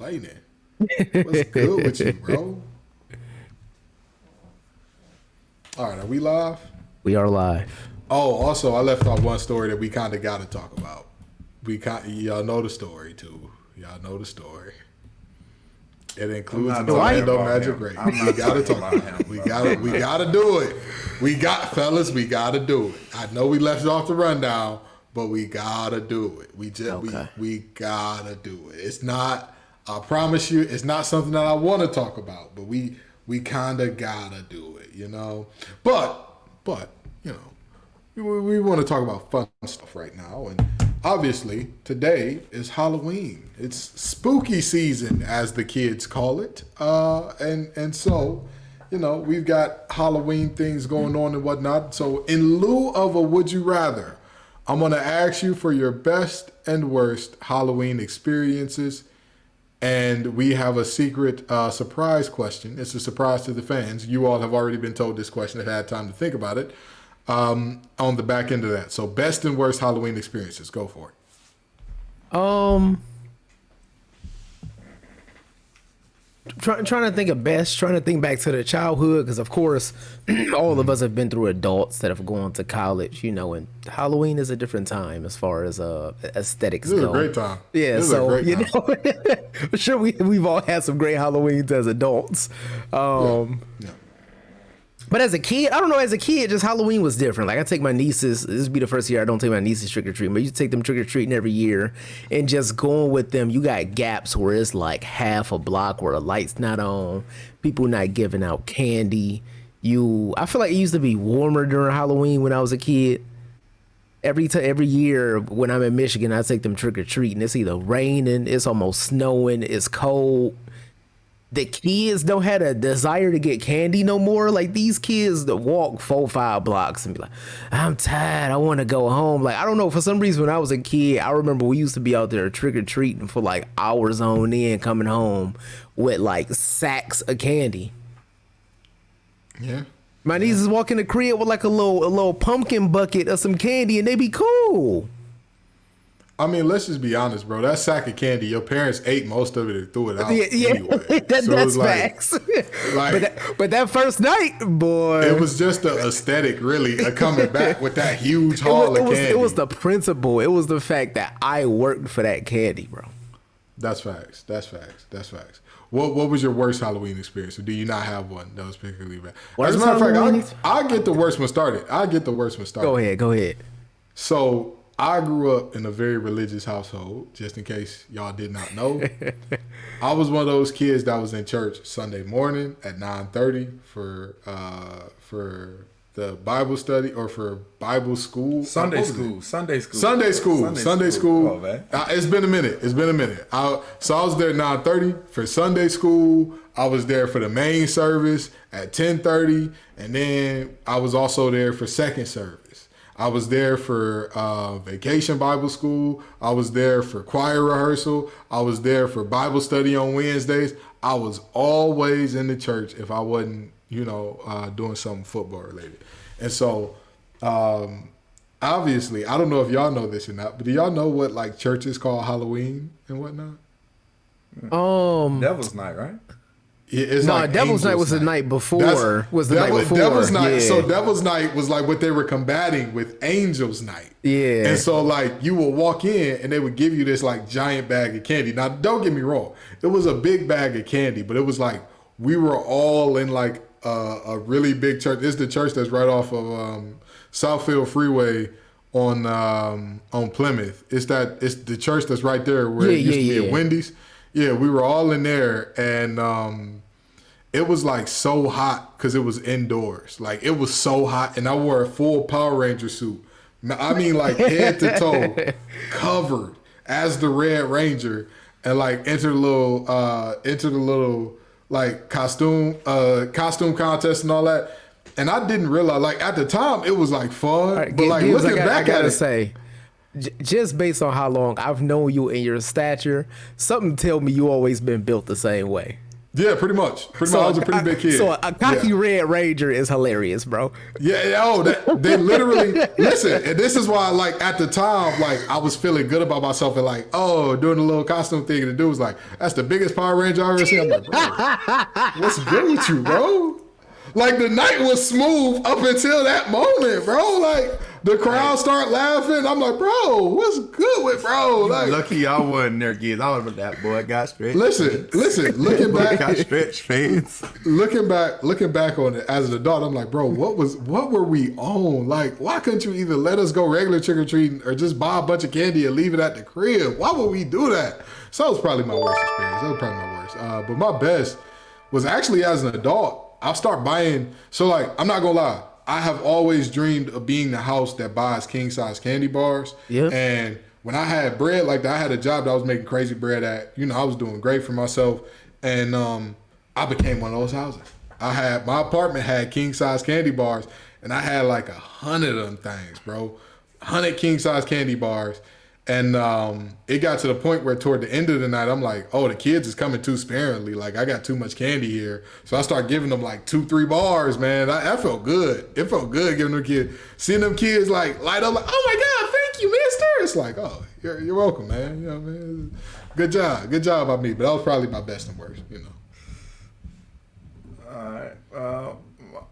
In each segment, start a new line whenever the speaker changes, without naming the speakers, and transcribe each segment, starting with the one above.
Lightning. What's good with you, bro? All right, are we live?
We are live.
Oh, also, I left off one story that we kind of got to talk about. Y'all know the story too. Y'all know the story. It includes an Orlando Magic great. We gotta talk about him. We gotta do it. We gotta do it. I know we left it off the rundown, but we gotta do it. We gotta do it. It's not. I promise you, it's not something that I want to talk about, but we kind of gotta do it, you know. But you know, we want to talk about fun stuff right now, and obviously today is Halloween. It's spooky season, as the kids call it, and so you know we've got Halloween things going on and whatnot. So in lieu of a would you rather, I'm gonna ask you for your best and worst Halloween experiences. And we have a secret surprise question. It's a surprise to the fans. You all have already been told this question. Have had time to think about it on the back end of that. So best and worst Halloween experiences. Go for it.
Trying to think of best, trying to think back to the childhood, because of course all of us have been through adults that have gone to college, you know, and Halloween is a different time as far as aesthetics
This is
go.
a great time.
Yeah,
This is
so
a great
you
time.
know, for sure we've all had some great Halloweens as adults.
Yeah.
But as a kid, I don't know, as a kid, just Halloween was different. Like I take my nieces, this would be the first year I don't take my nieces trick-or-treating, but you take them trick-or-treating every year and just going with them, you got gaps where it's like half a block where the light's not on, people not giving out candy. I feel like it used to be warmer during Halloween when I was a kid. Every year when I'm in Michigan, I take them trick-or-treating. It's either raining, it's almost snowing, it's cold. The kids don't have a desire to get candy no more. Like these kids that walk 4-5 blocks and be like, I'm tired, I want to go home. Like, I don't know, for some reason when I was a kid, I remember we used to be out there trick-or-treating for like hours on end, coming home with like sacks of candy.
Yeah.
My nieces walk in the crib with like a little pumpkin bucket of some candy and they be cool.
I mean, let's just be honest, bro. That sack of candy, your parents ate most of it and threw it out
Yeah,
anyway.
that's facts. But that first night, boy,
it was just the aesthetic, really, of coming back with that huge haul of candy.
It was the principle. It was the fact that I worked for that candy, bro.
That's facts. What was your worst Halloween experience, or do you not have one that was particularly bad? As a matter of fact, I'll get the worst one started.
Go ahead.
So I grew up in a very religious household, just in case y'all did not know. I was one of those kids that was in church Sunday morning at 9:30 for the Bible study or for Bible school.
Sunday school.
Oh, man. It's been a minute. So I was there at 9:30 for Sunday school. I was there for the main service at 10:30, and then I was also there for second service. I was there for vacation Bible school. I was there for choir rehearsal. I was there for Bible study on Wednesdays. I was always in the church if I wasn't, doing something football related. And so, obviously, I don't know if y'all know this or not, but do y'all know what like churches call Halloween and whatnot?
Devil's Night, right?
Yeah, it's like
Devil's Night was the night before.
Devil's Night.
Yeah.
So Devil's Night was like what they were combating with Angel's Night.
Yeah.
And so like you would walk in and they would give you this like giant bag of candy. Now don't get me wrong, it was a big bag of candy, but it was like we were all in like a really big church. It's the church that's right off of Southfield Freeway on Plymouth. It's the church that's right there where it used to be at Wendy's. Yeah, we were all in there, and it was like so hot because it was indoors. Like it was so hot, and I wore a full Power Ranger suit. I mean, like head to toe, covered as the Red Ranger, and like enter the little like costume contest and all that. And I didn't realize, like at the time, it was like fun,
Right,
but like
Gibbs,
looking back
I
at
gotta
it,
say, just based on how long I've known you and your stature, something tell me you always been built the same way.
Yeah, pretty much. Pretty much. I was a pretty big kid.
So a cocky Red Ranger is hilarious, bro.
Yeah, they literally listen. And this is why, like, at the time, like, I was feeling good about myself and like, doing the little costume thing. And the dude was like, "That's the biggest Power Ranger I've ever seen." I'm like, bro, what's good with you, bro? Like, the night was smooth up until that moment, bro. Like, the crowd start laughing. I'm like, bro, what's good with bro? Like,
lucky I wasn't there, kids. I was that boy got stretched.
Listen. Looking back,
got stretched fans.
Looking back on it as an adult, I'm like, bro, what were we on? Like, why couldn't you either let us go regular trick or treating or just buy a bunch of candy and leave it at the crib? Why would we do that? So that was probably my worst experience. That was probably my worst. But my best was actually as an adult. I'll start buying. So, like, I'm not gonna lie. I have always dreamed of being the house that buys king size candy bars.
Yep.
And when I had bread like that, I had a job that I was making crazy bread at. You know, I was doing great for myself. And I became one of those houses. My apartment had king size candy bars, and I had like 100 of them things, bro. 100 king size candy bars. And it got to the point where toward the end of the night, I'm like, oh, the kids is coming too sparingly. Like, I got too much candy here. So I started giving them like 2-3 bars, man. That felt good. It felt good giving them kids. Seeing them kids like light up like, oh my God, thank you, mister. It's like, oh, you're welcome, man. You know what I mean? Good job by me. But that was probably my best and worst, you know.
All right.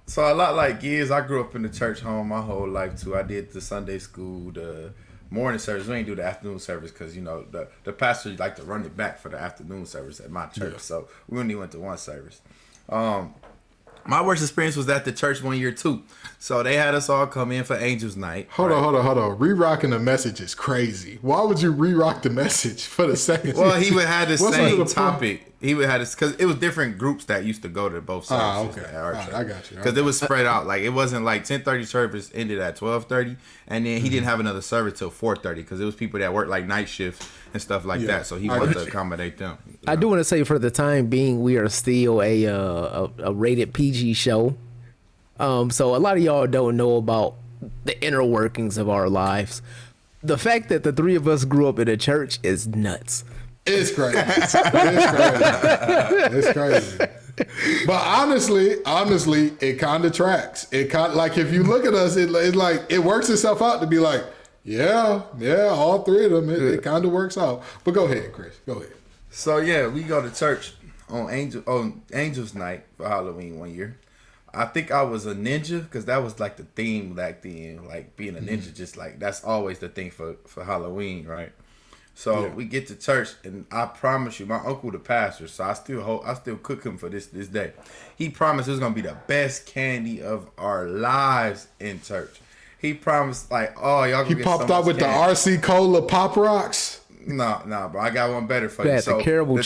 So a lot like years, I grew up in the church home my whole life too. I did the Sunday school, the morning service. We ain't do the afternoon service because, you know, the pastor like to run it back for the afternoon service at my church. Yeah. So we only went to one service. My worst experience was at the church one year too. So they had us all come in for Angels Night.
Hold on. Re-rocking the message is crazy. Why would you re-rock the message for the second?
Well, he would have the same topic. He would have this because it was different groups that used to go to both services.
Okay. All right, I got you.
Because it was spread out. Like, it wasn't like 10:30 service ended at 12:30, and then he didn't have another service till 4:30 because it was people that worked like night shifts and stuff like that. So he wanted to accommodate them.
I do want to say, for the time being, we are still a rated PG show. So a lot of y'all don't know about the inner workings of our lives. The fact that the three of us grew up in a church is nuts.
It's crazy. It's crazy. But honestly, it kind of tracks. It kind like, if you look at us, it's like it works itself out to be like, yeah, all three of them. It kind of works out. But go ahead, Chris. Go ahead.
So yeah, we go to church on Angels Night for Halloween one year. I think I was a ninja because that was like the theme back then. Like, being a ninja, just like that's always the thing for Halloween, right? So we get to church, and I promise you, my uncle the pastor, so I still cook him for this day. He promised it was gonna be the best candy of our lives in church. He promised, like, oh, y'all gonna
get so much candy. He popped out with candy. The RC Cola Pop Rocks.
No, bro, I got one better for you. So
the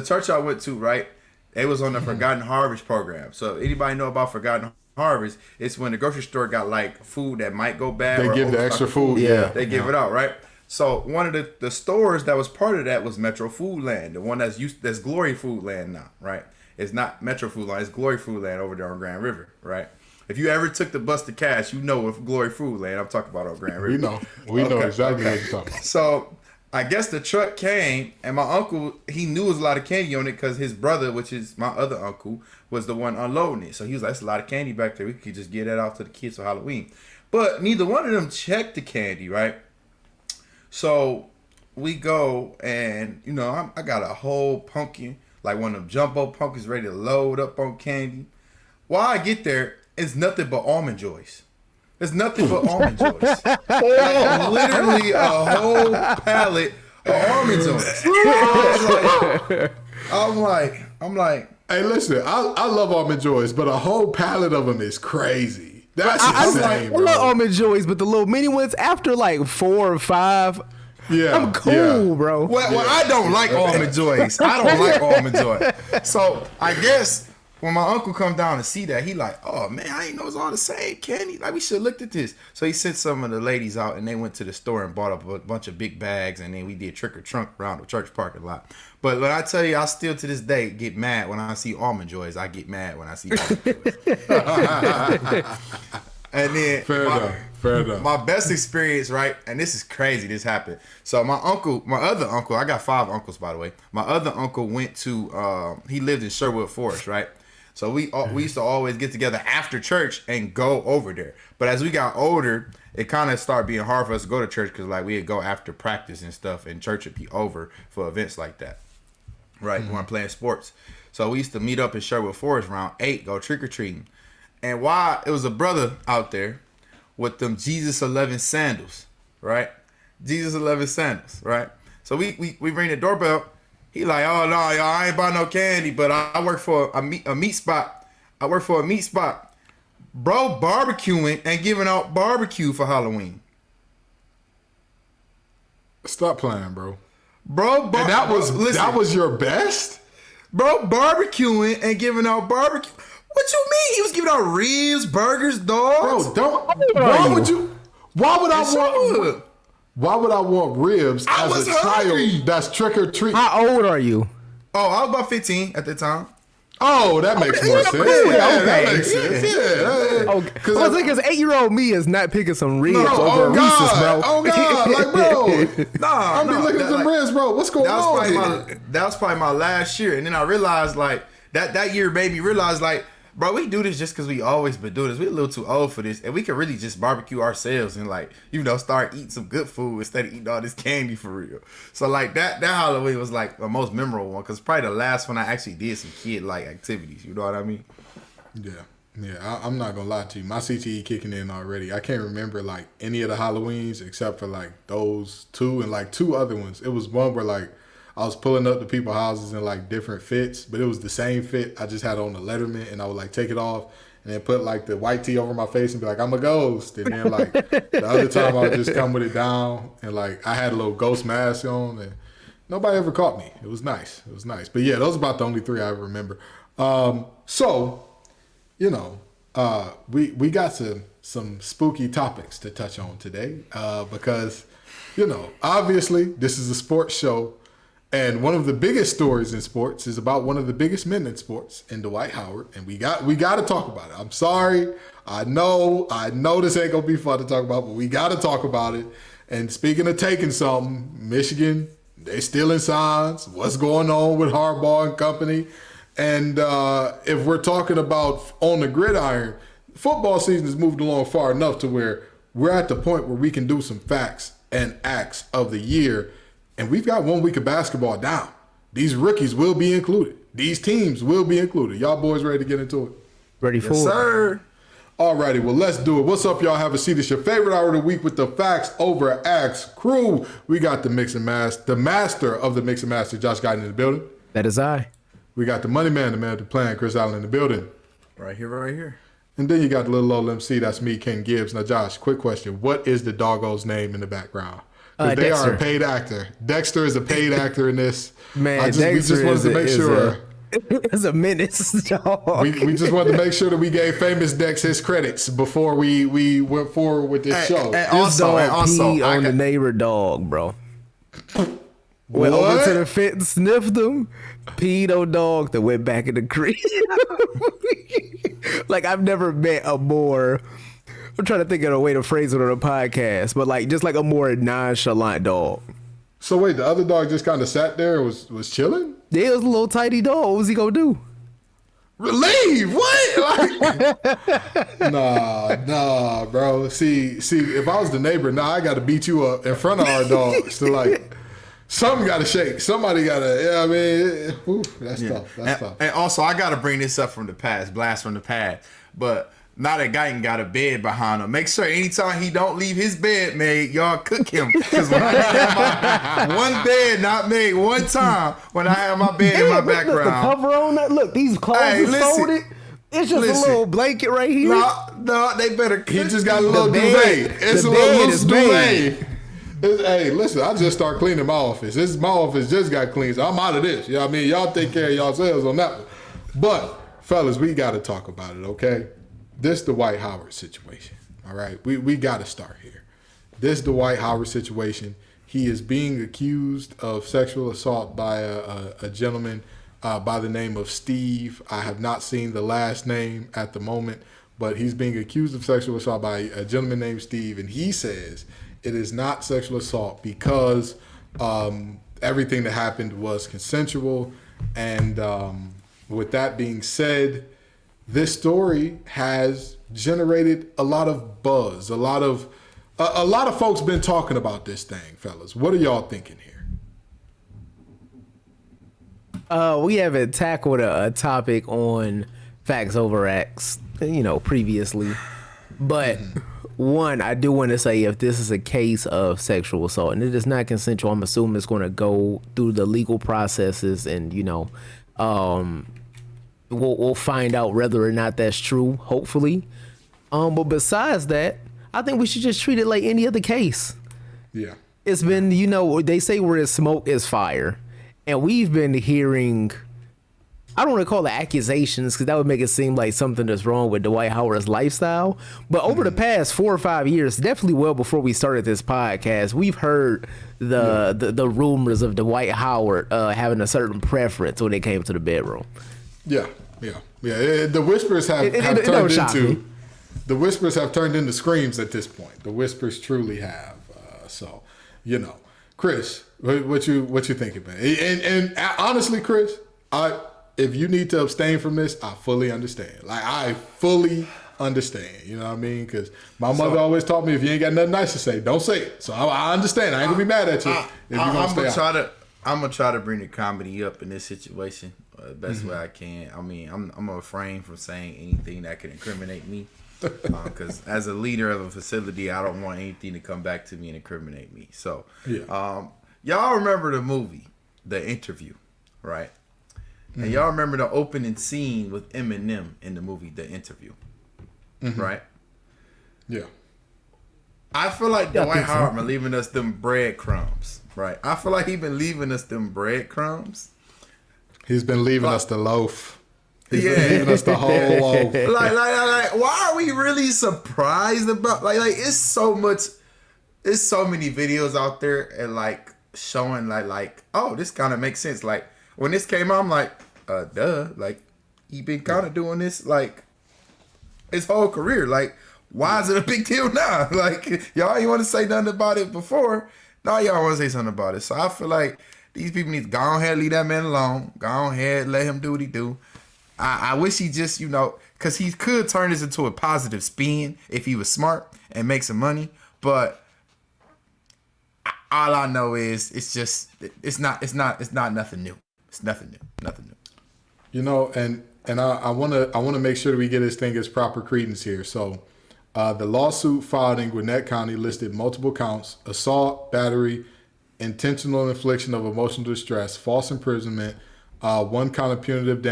church I went to, right? They was on the Forgotten Harvest program. So anybody know about Forgotten Harvest? It's when the grocery store got like food that might go bad.
They give the extra food. Yeah,
they give it out, right? So one of the stores that was part of that was Metro Foodland, the one that's Glory Foodland now, right? It's not Metro Foodland, it's Glory Foodland over there on Grand River, right? If you ever took the bus to Cash, you know what Glory Foodland I'm talking about on Grand River.
We know exactly what you're talking about.
So I guess the truck came, and my uncle, he knew there was a lot of candy on it because his brother, which is my other uncle, was the one unloading it. So he was like, "That's a lot of candy back there. We could just get that out to the kids for Halloween." But neither one of them checked the candy, right? So we go, and, you know, I got a whole pumpkin, like one of them jumbo pumpkins ready to load up on candy. While I get there, it's nothing but Almond Joys. It's nothing but Almond Joys. Literally a whole pallet of Almond Joys. I'm like.
Hey, listen, I love Almond Joys, but a whole pallet of them is crazy. That's insane,
I love Almond Joys, but the little mini ones, after like 4 or 5, I'm cool, bro.
Well, I don't like Almond Joys. I don't like Almond Joy. So I guess when my uncle come down to see that, he like, "Oh man, I ain't know it's all the same candy. Like, we should have looked at this." So he sent some of the ladies out, and they went to the store and bought up a bunch of big bags, and then we did trick or trunk around the church parking lot. But when I tell you, I still to this day get mad when I see Almond Joys. I get mad when I see Almond Joys. And then
Fair enough.
My best experience, right? And this is crazy. This happened. So my other uncle, I got 5 uncles, by the way. My other uncle went to, he lived in Sherwood Forest, right? So we used to always get together after church and go over there. But as we got older, it kind of started being hard for us to go to church because like we'd go after practice and stuff, and church would be over for events like that, right? We weren't playing sports. So we used to meet up in Sherwood Forest around 8, go trick or treating. And while it was a brother out there with them Jesus 11 sandals, right? Jesus 11 sandals, right? So we ring the doorbell. He like, oh no, y'all, I ain't buy no candy, but I work for a meat spot. I work for a meat spot. Bro, barbecuing and giving out barbecue for Halloween.
Stop playing, bro.
And that
was your best?
Bro, barbecuing and giving out barbecue. What you mean? He was giving out ribs, burgers, dogs.
Bro, why would I want ribs as a child that's trick or treat?
How old are you?
Oh, I was about 15 at the time.
Oh, that makes more sense. That makes sense. Yeah.
Okay. Because 8-year-old me is not picking some ribs over Reese's, bro.
Oh God, like bro. I'm be looking at some ribs, bro. What's going on?
That was probably my last year, and then I realized like that year made me realize like, bro, we do this just because we always been doing this. We're a little too old for this, and we could really just barbecue ourselves and like, start eating some good food instead of eating all this candy for real. So like that Halloween was like the most memorable one because probably the last one I actually did some kid like activities. You know what I mean?
Yeah. I'm not gonna lie to you. My CTE kicking in already. I can't remember like any of the Halloweens except for like those 2 and like 2 other ones. It was one where like I was pulling up to people's houses in like different fits, but it was the same fit. I just had on the Letterman, and I would like take it off and then put like the white tee over my face and be like, I'm a ghost. And then like the other time I would just come with it down, and like I had a little ghost mask on, and nobody ever caught me. It was nice. But yeah, those are about the only 3 I ever remember. So, we got some spooky topics to touch on today because, obviously this is a sports show. And one of the biggest stories in sports is about one of the biggest men in sports, in Dwight Howard, and we got to talk about it. I'm sorry, I know this ain't gonna be fun to talk about, but we got to talk about it. And speaking of taking something, Michigan, they stealing signs. What's going on with Harbaugh and company? And if we're talking about on the gridiron, football season has moved along far enough to where we're at the point where we can do some facts and acts of the year. And we've got 1 week of basketball down. These rookies will be included. These teams will be included. Y'all boys ready to get into it?
Ready for it.
Yes, sir.
Alrighty, well, let's do it. What's up, y'all? Have a seat. It's your favorite hour of the week with the Facts Over Acts crew. We got the Mix and Master, the master of the Mix and Master, Josh Guyton in the building.
That is I.
We got the money man, the man of the plan, Chris Allen in the building.
Right here.
And then you got the little old MC, that's me, Ken Gibbs. Now, Josh, quick question. What is the doggo's name in the background? They are a paid actor. Dexter is a paid actor in this.
Man,
we just wanted to make sure.
It's a menace, dog.
We just wanted to make sure that we gave famous Dex his credits before we went forward with this show.
And also, peed on the neighbor dog, bro. Went over to the fit and sniffed him. Peed on dog that went back in the crib. Like, I've never met a more... I'm trying to think of a way to phrase it on a podcast, but like just like a more nonchalant dog.
So wait, the other dog just kind of sat there and was chilling?
Yeah, it was a little tiny dog. What was he gonna do?
Leave? What? Like, nah, bro. See, if I was the neighbor, I got to beat you up in front of our dogs to like. Something got to shake. Somebody got to. That's tough. That's tough.
And also, I got to bring this up from the past, blast from the past, but. Now that Guyton got a bed behind him. Make sure anytime he don't leave his bed made, y'all cook him. Because when I have my one bed not made one time, when I have my bed in my background.
The cover on that. Look, these clothes is folded. It's just a little blanket right here.
No, they better cook.
He just got a little duvet. It's a little loose duvet. Hey, listen, I just start cleaning my office. My office just got cleaned, so I'm out of this. You know what I mean? Y'all take care of yourselves on that one. But, fellas, we got to talk about it, okay? This Dwight Howard situation, all right? We got to start here. This Dwight Howard situation, he is being accused of sexual assault by a gentleman by the name of Steve. I have not seen the last name at the moment, but he's being accused of sexual assault by a gentleman named Steve, and he says it is not sexual assault because everything that happened was consensual. And with that being said, this story has generated a lot of buzz. A lot of folks been talking about this thing, fellas. What are y'all thinking here?
We haven't tackled a topic on Facts Over Acts, previously. But one, I do want to say, if this is a case of sexual assault and it is not consensual, I'm assuming it's going to go through the legal processes, and we'll find out whether or not that's true, hopefully. But besides that, I think we should just treat it like any other case.
Yeah.
It's been, they say where there's smoke is fire. And we've been hearing, I don't want to call it accusations because that would make it seem like something that's wrong with Dwight Howard's lifestyle. But over the past 4 or 5 years, definitely well before we started this podcast, we've heard the rumors of Dwight Howard having a certain preference when it came to the bedroom.
Yeah. The whispers have turned into screams at this point. The whispers truly have. Chris, what you thinking, man? And honestly, Chris, if you need to abstain from this, I fully understand. Like, I fully understand. You know what I mean? Because my mother always taught me, if you ain't got nothing nice to say, don't say it. So I understand. I ain't gonna be mad at you if you're gonna stay out.
I'm gonna try to bring the comedy up in this situation the best way I can. I mean, I'm gonna refrain from saying anything that could incriminate me. Because as a leader of a facility, I don't want anything to come back to me and incriminate me. So, y'all remember the movie, The Interview, right? And y'all remember the opening scene with Eminem in the movie, The Interview, right?
Yeah.
I feel like Dwight Howard been leaving us them breadcrumbs, right? I feel like he been leaving us them breadcrumbs.
He's been leaving us the loaf. He's been leaving us the whole loaf.
Like, why are we really surprised about? Like, it's so much. There's so many videos out there and like showing like, oh, this kind of makes sense. Like when this came out, I'm like, duh. Like he been kind of doing this like his whole career. Like, why is it a big deal now? Like y'all ain't want to say nothing about it before. Now y'all want to say something about it. So I feel like these people need to go ahead, leave that man alone. Go ahead, let him do what he do. I wish he just, because he could turn this into a positive spin if he was smart and make some money. But all I know is it's not nothing new. It's nothing new.
And I want to make sure that we get this thing as proper credence here. So, the lawsuit filed in Gwinnett County listed multiple counts: assault, battery, intentional infliction of emotional distress, false imprisonment. One count of punitive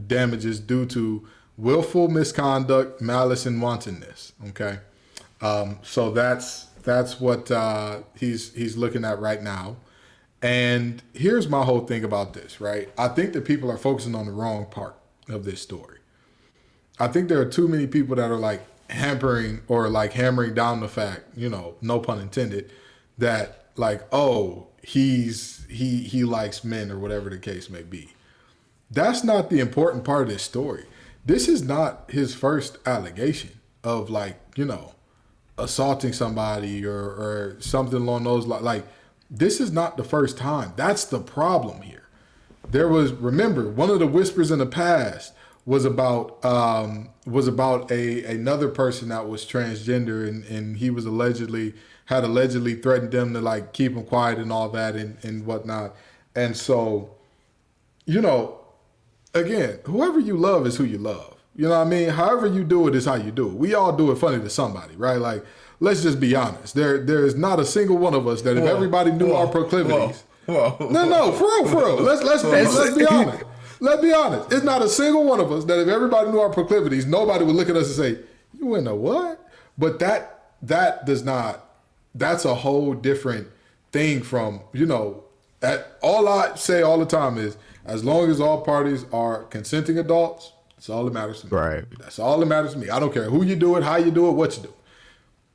damages due to willful misconduct, malice, and wantonness. Okay, so that's what he's looking at right now. And here's my whole thing about this. Right, I think that people are focusing on the wrong part of this story. I think there are too many people that are like hampering or like hammering down the fact, no pun intended, that like, oh, he likes men or whatever the case may be. That's not the important part of this story. This is not his first allegation of like, assaulting somebody or something along those lines. Like, this is not the first time. That's the problem here. Remember, one of the whispers in the past was about another person that was transgender and he was allegedly threatened them to like keep him quiet and all that and whatnot. And so, again, whoever you love is who you love. You know what I mean? However you do it is how you do it. We all do it funny to somebody, right? Like, let's just be honest. There is not a single one of us that if everybody knew our proclivities. No, for real. Let's be honest. Let's be honest. It's not a single one of us that if everybody knew our proclivities, nobody would look at us and say, "You in a what?" But that does not. That's a whole different thing from all I say all the time is, as long as all parties are consenting adults, that's all that matters to me.
Right.
That's all that matters to me. I don't care who you do it, how you do it, what you do.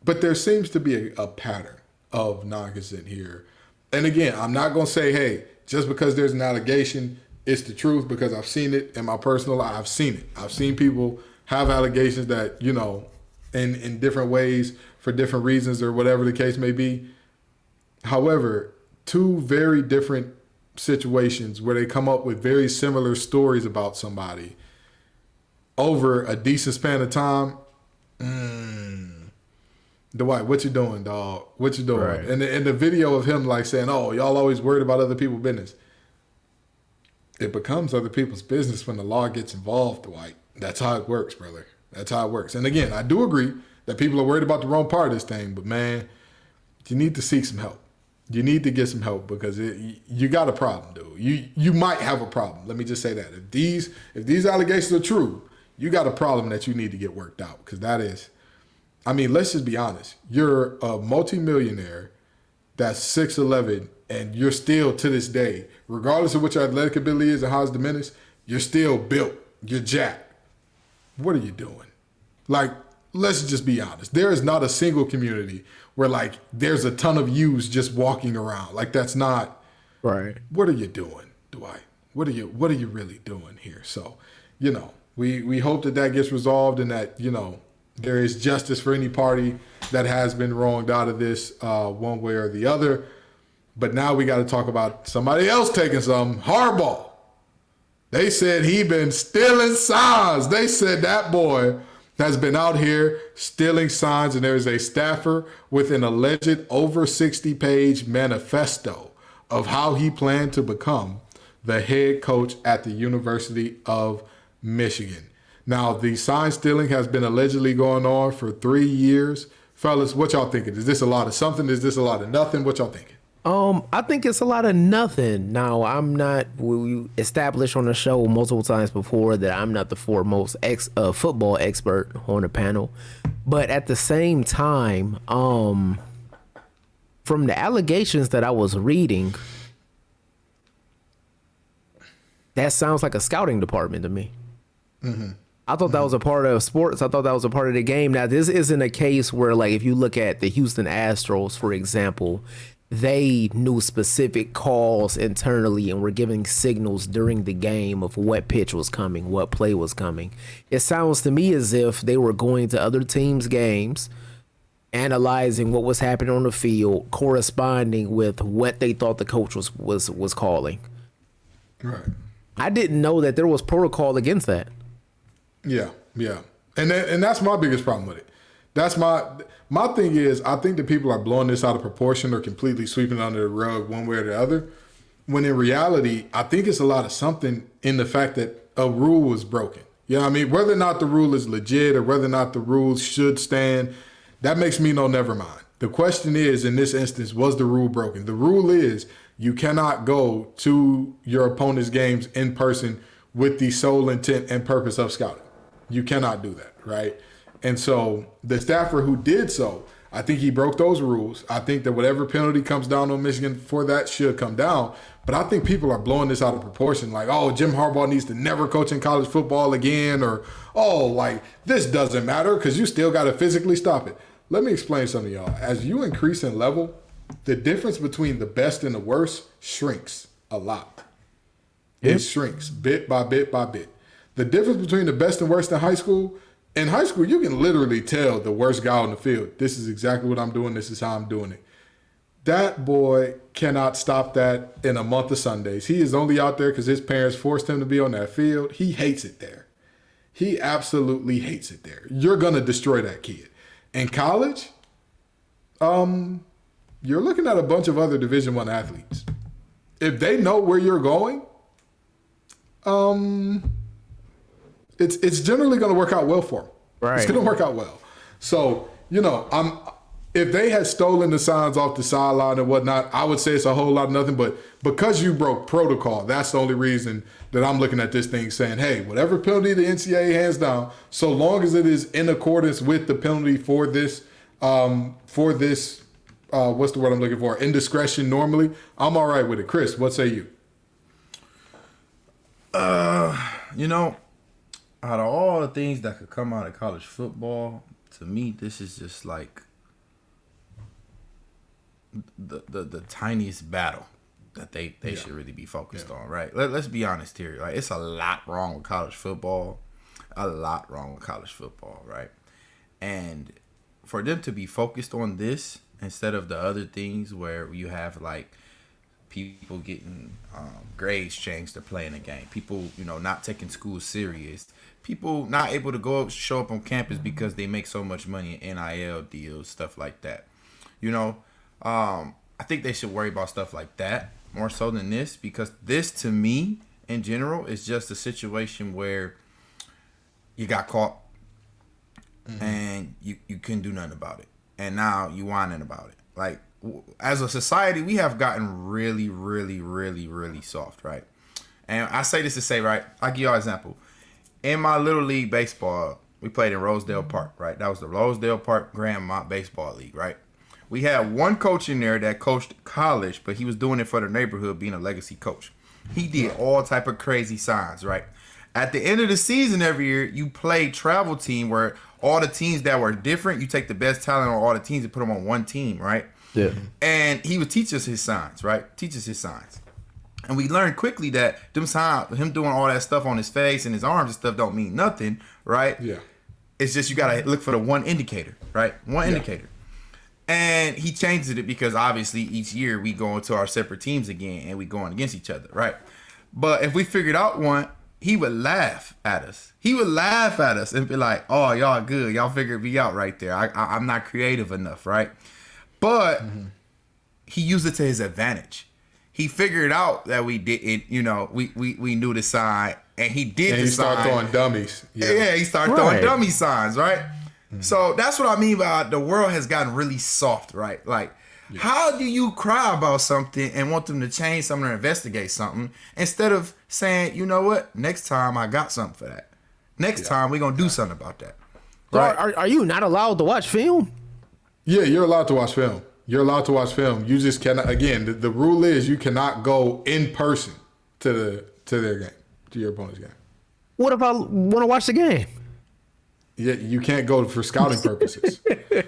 But there seems to be a pattern of non-consent here. And again, I'm not going to say, hey, just because there's an allegation, it's the truth, because I've seen it in my personal life. I've seen it. I've seen people have allegations that, you know, in different ways for different reasons or whatever the case may be. However, two very different situations where they come up with very similar stories about somebody over a decent span of time. Dwight, what you doing, dog? What you doing?
Right.
And the video of him like saying, "Oh, y'all always worried about other people's business." It becomes other people's business when the law gets involved, Dwight. That's how it works, brother. That's how it works. And again, I do agree that people are worried about the wrong part of this thing, but man, you need to seek some help. You need to get some help because you got a problem, dude. You might have a problem. Let me just say that. If these allegations are true, you got a problem that you need to get worked out because that is, I mean, let's just be honest. You're a multimillionaire that's 6'11", and you're still to this day, regardless of what your athletic ability is and how it's diminished, you're still built. You're jacked. What are you doing? Like, let's just be honest. There is not a single community where like there's a ton of yous just walking around. Like that's not
right.
What are you doing, Dwight? What are you really doing here? So, you know, we hope that gets resolved and that, you know, there is justice for any party that has been wronged out of this one way or the other. But now we got to talk about somebody else taking some. Harbaugh. They said he been stealing signs. They said that boy has been out here stealing signs, and there is a staffer with an alleged over 60-page manifesto of how he planned to become the head coach at the University of Michigan. Now, the sign stealing has been allegedly going on for 3 years. Fellas, what y'all thinking? Is this a lot of something? Is this a lot of nothing? What y'all thinking?
I think it's a lot of nothing. Now, we established on the show multiple times before that I'm not the foremost football expert on the panel. But at the same time, from the allegations that I was reading, that sounds like a scouting department to me. Mm-hmm. I thought that was a part of sports. I thought that was a part of the game. Now, this isn't a case where, like, if you look at the Houston Astros, for example, they knew specific calls internally and were giving signals during the game of what pitch was coming, what play was coming. It sounds to me as if they were going to other teams' games, analyzing what was happening on the field, corresponding with what they thought the coach was calling.
Right.
I didn't know that there was protocol against that.
Yeah. And that's my biggest problem with it. That's my thing is, I think that people are blowing this out of proportion or completely sweeping it under the rug one way or the other. When in reality, I think it's a lot of something in the fact that a rule was broken. You know what I mean? Whether or not the rule is legit or whether or not the rules should stand, that makes me know never mind. The question is, in this instance, was the rule broken? The rule is you cannot go to your opponent's games in person with the sole intent and purpose of scouting. You cannot do that, right? And so the staffer who did so, I think he broke those rules. I think that whatever penalty comes down on Michigan for that should come down. But I think people are blowing this out of proportion. Like, oh, Jim Harbaugh needs to never coach in college football again. Or, oh, like, this doesn't matter because you still got to physically stop it. Let me explain something to y'all. As you increase in level, the difference between the best and the worst shrinks a lot. Yep. It shrinks bit by bit by bit. The difference between the best and worst in high school, you can literally tell the worst guy on the field, this is exactly what I'm doing, this is how I'm doing it. That boy cannot stop that in a month of Sundays. He is only out there because his parents forced him to be on that field. He hates it there. He absolutely hates it there. You're going to destroy that kid. In college, you're looking at a bunch of other Division I athletes. If they know where you're going, it's generally going to work out well for them. Right. It's going to work out well. So, you know, if they had stolen the signs off the sideline and whatnot, I would say it's a whole lot of nothing. But because you broke protocol, that's the only reason that I'm looking at this thing saying, hey, whatever penalty the NCAA hands down, so long as it is in accordance with the penalty for this, what's the word I'm looking for? Indiscretion normally, I'm all right with it. Chris, what say you?
You know, out of all the things that could come out of college football, to me, this is just like the tiniest battle that they should really be focused on, right? Let's be honest here. Like, it's a lot wrong with college football. a lot wrong with college football, right? And for them to be focused on this instead of the other things where you have like people getting grades changed to play in the game, people, you know, not taking school serious, people not able to show up on campus because they make so much money in NIL deals, stuff like that. You know, I think they should worry about stuff like that more so than this, because this to me in general is just a situation where you got caught and you couldn't do nothing about it, and now you whining about it. Like, as a society, we have gotten really, really, really, really soft, right? And I say this to say, right, I'll give y'all an example. In my Little League baseball, we played in Rosedale Park, right? That was the Rosedale Park Grandmont Baseball League, right? We had one coach in there that coached college, but he was doing it for the neighborhood, being a legacy coach. He did all type of crazy signs, right? At the end of the season every year, you play travel team where all the teams that were different, you take the best talent on all the teams and put them on one team, right?
Yeah.
And he would teach us his signs, right? Teach us his signs. And we learned quickly that them signs, him doing all that stuff on his face and his arms and stuff don't mean nothing, right?
Yeah.
It's just you got to look for the one indicator, right? One indicator. And he changes it because obviously each year we go into our separate teams again and we going against each other, right? But if we figured out one, he would laugh at us. He would laugh at us and be like, "Oh, y'all good. Y'all figured me out right there. I'm not creative enough, right?" But he used it to his advantage. He figured out that we didn't, you know, we knew the sign, and he did the sign.
He started throwing dummies.
Yeah, he started throwing dummy signs, right? So that's what I mean by the world has gotten really soft, right? Like, how do you cry about something and want them to change something or investigate something instead of saying, you know what, next time I got something for that. Next time we're going to do something about that.
Right? Are you not allowed to watch film?
Yeah, you're allowed to watch film. You're allowed to watch film. You just cannot, again, the rule is you cannot go in person to their game, to your opponent's game.
What if I want to watch the game?
Yeah, you can't go for scouting purposes.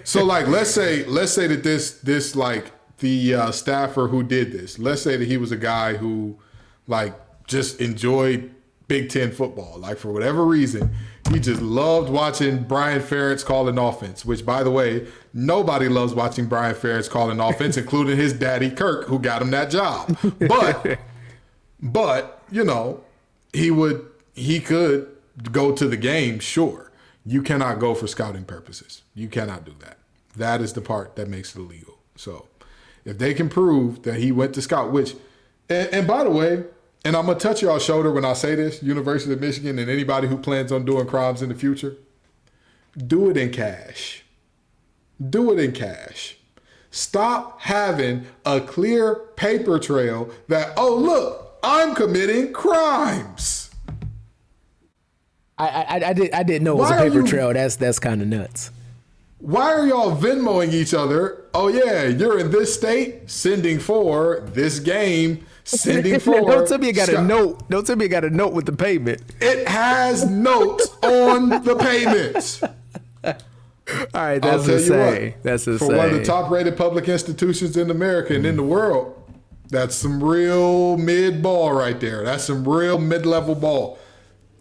So, like, let's say that this like the staffer who did this, let's say that he was a guy who, like, just enjoyed Big Ten football. Like, for whatever reason, he just loved watching Brian Ferentz calling offense. Which, by the way, nobody loves watching Brian Ferentz calling offense, including his daddy Kirk, who got him that job. But you know, he could go to the game, sure. You cannot go for scouting purposes. You cannot do that. That is the part that makes it illegal. So if they can prove that he went to scout, which, and by the way, and I'm going to touch y'all's shoulder when I say this, University of Michigan and anybody who plans on doing crimes in the future, do it in cash. Do it in cash. Stop having a clear paper trail that, oh, look, I'm committing crimes.
I didn't know it was a paper trail. That's kind of nuts.
Why are y'all Venmoing each other? Oh yeah, you're in this state, sending for this game, sending for.
Don't tell me you got a note. Don't tell me you got a note with the payment.
It has notes on the payments.
All right, that's insane. That's insane.
For one of the top-rated public institutions in America and in the world, that's some real mid ball right there. That's some real mid-level ball.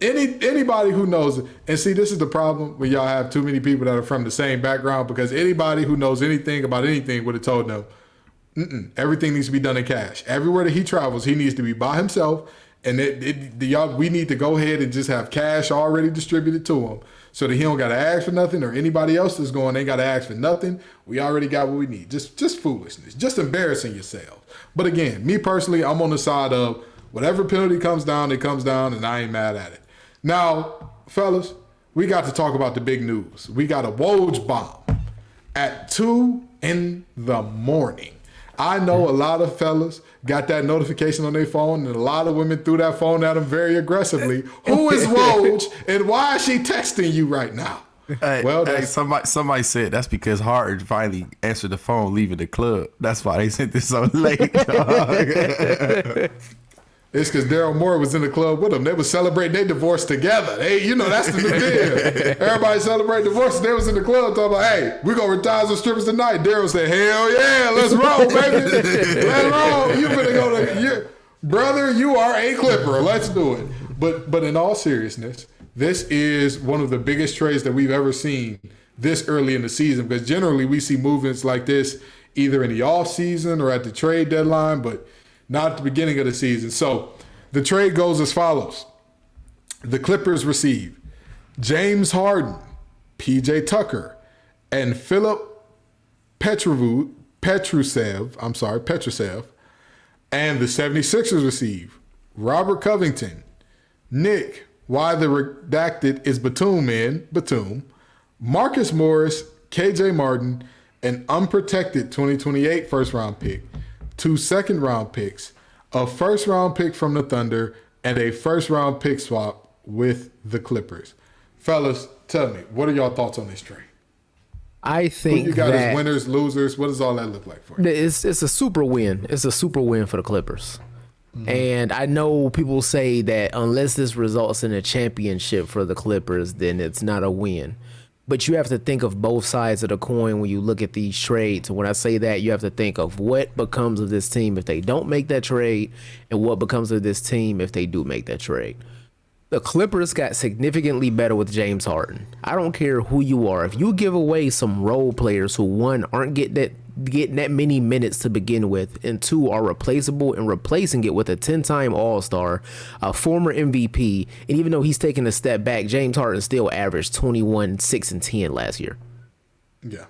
Anybody who knows it, and see, this is the problem when y'all have too many people that are from the same background, because anybody who knows anything about anything would have told them, everything needs to be done in cash. Everywhere that he travels, he needs to be by himself, and we need to go ahead and just have cash already distributed to him so that he don't got to ask for nothing, or anybody else that's going ain't got to ask for nothing. We already got what we need. Just foolishness, just embarrassing yourselves. But again, me personally, I'm on the side of whatever penalty comes down, it comes down, and I ain't mad at it. Now, fellas, we got to talk about the big news. We got a Woj bomb at 2 a.m. I know a lot of fellas got that notification on their phone, and a lot of women threw that phone at them very aggressively. Who is Woj, and why is she texting you right now?
Somebody said that's because Harden finally answered the phone leaving the club. That's why they sent this so late.
It's because Daryl Moore was in the club with them. They were celebrating their divorce together. That's the new deal. Everybody celebrating divorce. They was in the club talking about, hey, we're going to retire some strippers tonight. Daryl said, hell yeah, let's roll, baby. Let's roll. You finna go brother, you are a Clipper. Let's do it. But in all seriousness, this is one of the biggest trades that we've ever seen this early in the season, because generally we see movements like this either in the offseason or at the trade deadline, but not at the beginning of the season. So the trade goes as follows. The Clippers receive James Harden, PJ Tucker, and Philip Petrusev, and the 76ers receive Robert Covington, Nick, why the redacted is Batum, Marcus Morris, KJ Martin, an unprotected 2028 first-round pick, 2 second-round picks, a first-round pick from the Thunder, and a first-round pick swap with the Clippers. Fellas, tell me, what are y'all thoughts on this trade?
I think
who you got as winners, losers? What does all that look like for you?
It's a super win. It's a super win for the Clippers. Mm-hmm. And I know people say that unless this results in a championship for the Clippers, then it's not a win. But you have to think of both sides of the coin when you look at these trades. And when I say that, you have to think of what becomes of this team if they don't make that trade, and what becomes of this team if they do make that trade. The Clippers got significantly better with James Harden. I don't care who you are. If you give away some role players who, one, aren't getting that many minutes to begin with, and two, are replaceable, and replacing it with a 10-time All-Star, a former MVP, and even though he's taken a step back, James Harden still averaged 21, 6, and 10 last year.
Yeah.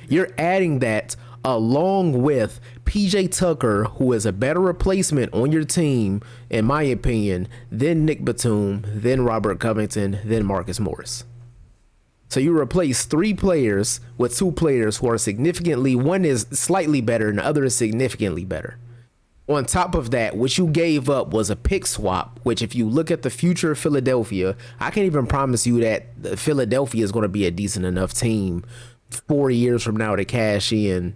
You're adding that along with PJ Tucker, who is a better replacement on your team, in my opinion, than Nick Batum, then Robert Covington, then Marcus Morris. So you replace 3 players with 2 players who are significantly, one is slightly better and the other is significantly better. On top of that, what you gave up was a pick swap, which if you look at the future of Philadelphia, I can't even promise you that Philadelphia is going to be a decent enough team 4 years from now to cash in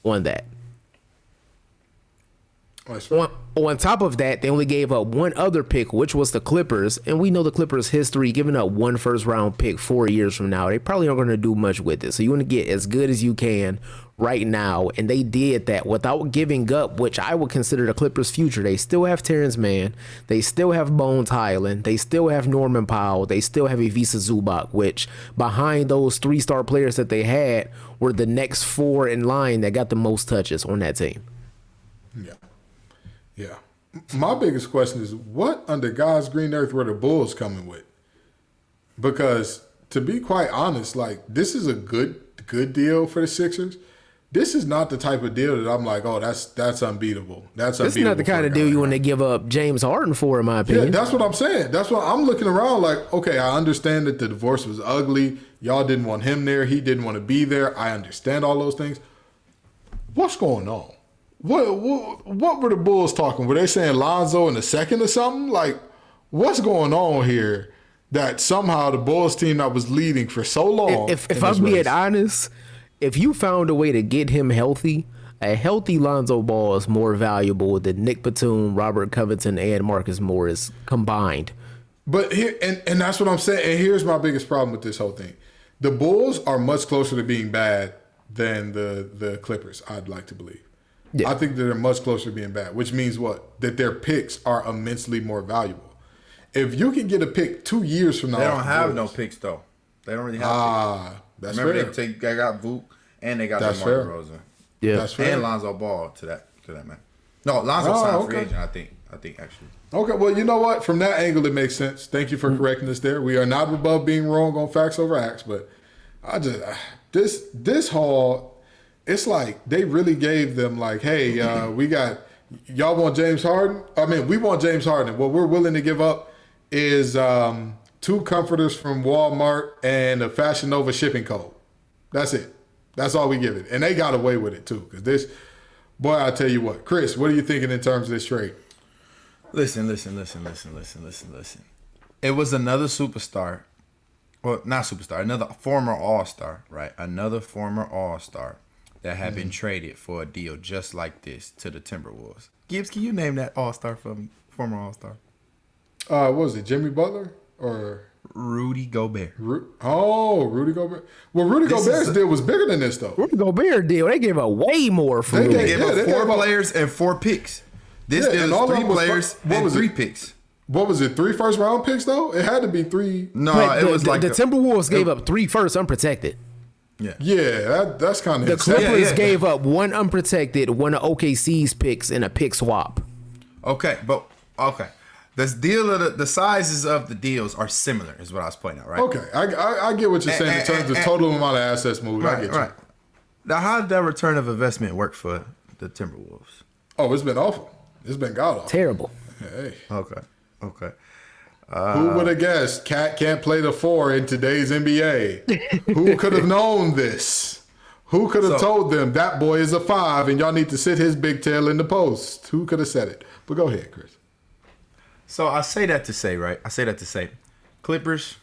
on that. On top of that, they only gave up one other pick, which was the Clippers. And we know the Clippers' history, giving up 1 first-round pick 4 years from now. They probably aren't going to do much with it. So you want to get as good as you can right now. And they did that without giving up, which I would consider the Clippers' future. They still have Terrence Mann. They still have Bones Highland. They still have Norman Powell. They still have Ivica Zubac, which behind those 3-star players that they had were the next 4 in line that got the most touches on that team.
Yeah. Yeah. My biggest question is, what under God's green earth were the Bulls coming with? Because to be quite honest, like, this is a good deal for the Sixers. This is not the type of deal that I'm like, oh, that's unbeatable. That's unbeatable. This is
not the kind of deal you want to give up James Harden for, in my opinion.
Yeah, that's what I'm saying. That's what I'm looking around like, okay, I understand that the divorce was ugly. Y'all didn't want him there. He didn't want to be there. I understand all those things. What's going on? What were the Bulls talking? Were they saying Lonzo in the second or something? Like, what's going on here that somehow the Bulls team that was leading for so long...
If I'm being honest, if you found a way to get him healthy, a healthy Lonzo Ball is more valuable than Nick Batum, Robert Covington, and Marcus Morris combined.
But here, and that's what I'm saying. And here's my biggest problem with this whole thing. The Bulls are much closer to being bad than the Clippers, I'd like to believe. Yeah. I think that they're much closer to being bad, which means what? That their picks are immensely more valuable. If you can get a pick 2 years from now,
they don't have no picks though. They don't really have picks. That's Remember fair. They got Vuk and they got DeMar DeRozan.
Yeah,
that's fair.
And Lonzo Ball to that man. No, Lonzo signed free agent. I think actually. Okay,
well, you know what? From that angle, it makes sense. Thank you for correcting us there. We are not above being wrong on facts over acts, but I just this whole. It's like they really gave them like, hey, y'all want James Harden? I mean, we want James Harden. What we're willing to give up is 2 comforters from Walmart and a Fashion Nova shipping code. That's it. That's all we give it. And they got away with it too. Because this, boy, I tell you what. Chris, what are you thinking in terms of this trade?
Listen. It was another superstar. Well, not superstar. Another former All-Star, right? Another former All-Star that had been traded for a deal just like this to the Timberwolves. Gibbs, can you name that All-Star for me? Former All-Star.
What was it, Jimmy Butler or
Rudy Gobert?
Rudy Gobert. Well, Rudy Gobert's deal was bigger than this, though.
Rudy Gobert deal, they gave up way more for Rudy.
They gave up 4 players and 4 picks. This deal is 3 players and 3 picks.
What was it? 3 first-round picks though? It had to be 3.
No,
But
it was like
the Timberwolves gave up 3 firsts unprotected.
Yeah, that's kind of
The Clippers
Yeah.
gave up 1 unprotected, 1 of OKC's picks, and a pick swap.
Okay. This deal of the sizes of the deals are similar, is what I was pointing out, right?
Okay, I get what you're saying in terms of total amount of assets moved. I get you.
Right. Now, how did that return of investment work for the Timberwolves?
Oh, it's been awful. It's been god awful.
Terrible.
Hey,
Okay.
who would have guessed Cat can't play the 4 in today's NBA? Who could have known this? Who could have told them that boy is a 5 and y'all need to sit his big tail in the post? Who could have said it? But go ahead, Chris.
So I say that to say, right? Clippers,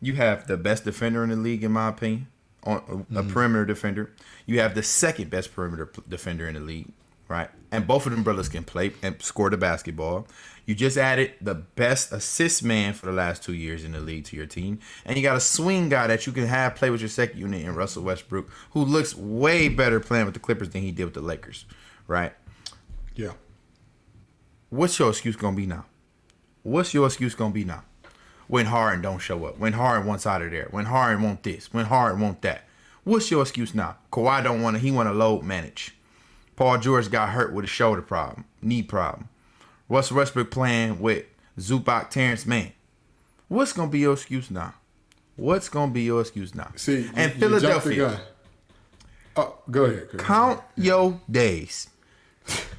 you have the best defender in the league, in my opinion, on a perimeter defender. You have the second best perimeter defender in the league, right? And both of them brothers can play and score the basketball. You just added the best assist man for the last 2 years in the league to your team. And you got a swing guy that you can have play with your second unit in Russell Westbrook, who looks way better playing with the Clippers than he did with the Lakers, right?
Yeah.
What's your excuse going to be now? When Harden don't show up, when Harden wants out of there, when Harden want this, when Harden want that. What's your excuse now? Kawhi don't want to, he want to load manage. Paul George got hurt with a shoulder problem, knee problem. Russell Westbrook playing with Zubac, Terrence Mann. What's going to be your excuse now?
See,
and
you
Philadelphia.
Oh, go ahead, Chris.
Count your days.